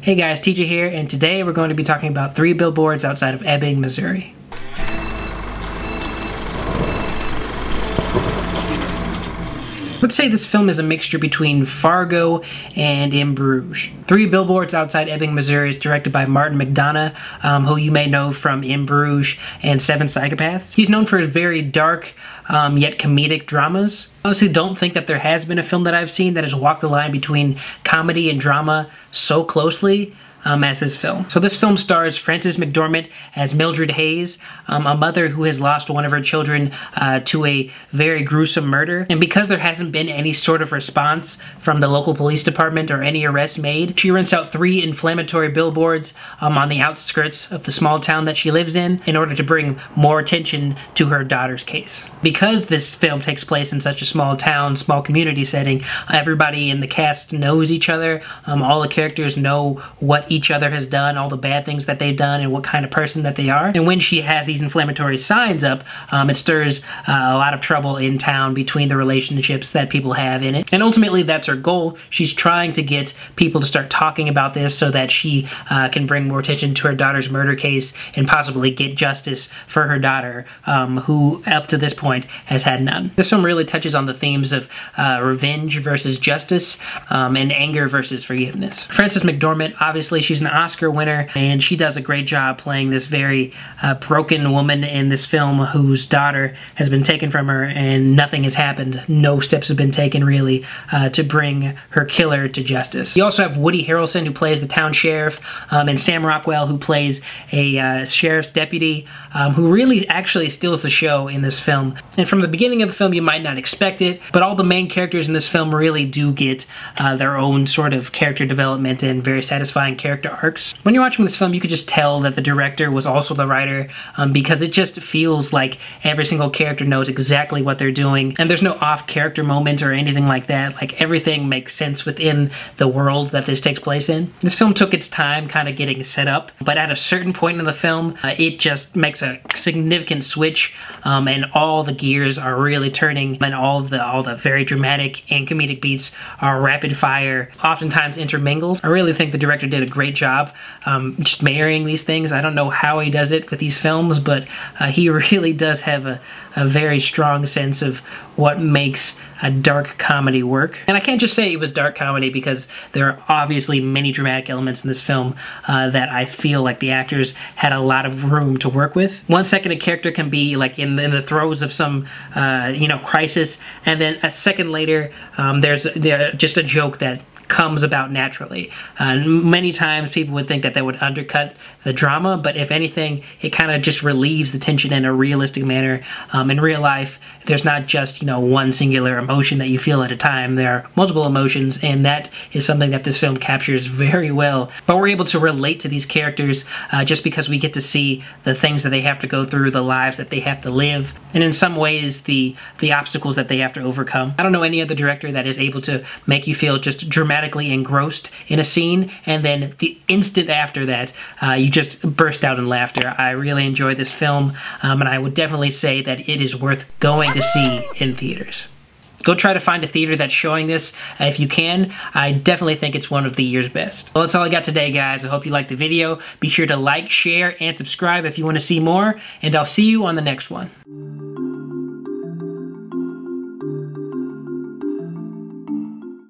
Hey guys, TJ here, and today we're going to be talking about 3 billboards outside of Ebbing, Missouri. Let's say this film is a mixture between Fargo and In Bruges. 3 Billboards Outside Ebbing, Missouri is directed by Martin McDonagh, who you may know from In Bruges and Seven Psychopaths. He's known for his very dark, yet comedic dramas. Honestly, don't think that there has been a film that I've seen that has walked the line between comedy and drama so closely as this film. So this film stars Frances McDormand as Mildred Hayes, a mother who has lost one of her children to a very gruesome murder. And because there hasn't been any sort of response from the local police department or any arrests made, she rents out 3 inflammatory billboards on the outskirts of the small town that she lives in order to bring more attention to her daughter's case. Because this film takes place in such a small town, small community setting, everybody in the cast knows each other. All the characters know what each other has done, all the bad things that they've done, and what kind of person that they are. And when she has these inflammatory signs up, it stirs a lot of trouble in town between the relationships that people have in it. And ultimately, that's her goal. She's trying to get people to start talking about this so that she can bring more attention to her daughter's murder case and possibly get justice for her daughter, who up to this point has had none. This film really touches on the themes of revenge versus justice and anger versus forgiveness. Frances McDormand, obviously, she's an Oscar winner, and she does a great job playing this very broken woman in this film whose daughter has been taken from her and nothing has happened. No steps have been taken, really, to bring her killer to justice. You also have Woody Harrelson, who plays the town sheriff, and Sam Rockwell, who plays a sheriff's deputy, who really actually steals the show in this film. And from the beginning of the film, you might not expect it, but all the main characters in this film really do get their own sort of character development and very satisfying character arcs. When you're watching this film, you could just tell that the director was also the writer, because it just feels like every single character knows exactly what they're doing, and there's no off-character moment or anything like that. Like, everything makes sense within the world that this takes place in. This film took its time kind of getting set up, but at a certain point in the film, it just makes a significant switch, and all the gears are really turning, and all the very dramatic and comedic beats are rapid fire, oftentimes intermingled. I really think the director did a great job just marrying these things. I don't know how he does it with these films, but he really does have a very strong sense of what makes a dark comedy work. And I can't just say it was dark comedy, because there are obviously many dramatic elements in this film that I feel like the actors had a lot of room to work with. 1 second a character can be like in the throes of some crisis, and then a second later there's just a joke that comes about naturally. Many times people would think that that would undercut the drama, but if anything, it kind of just relieves the tension in a realistic manner. In real life, there's not just, one singular emotion that you feel at a time. There are multiple emotions, and that is something that this film captures very well. But we're able to relate to these characters just because we get to see the things that they have to go through, the lives that they have to live, and in some ways, the obstacles that they have to overcome. I don't know any other director that is able to make you feel just dramatically engrossed in a scene, and then the instant after that, you just burst out in laughter. I really enjoyed this film, and I would definitely say that it is worth going to see in theaters. Go try to find a theater that's showing this if you can. I definitely think it's one of the year's best. Well, that's all I got today, guys. I hope you liked the video. Be sure to like, share, and subscribe if you want to see more, and I'll see you on the next one.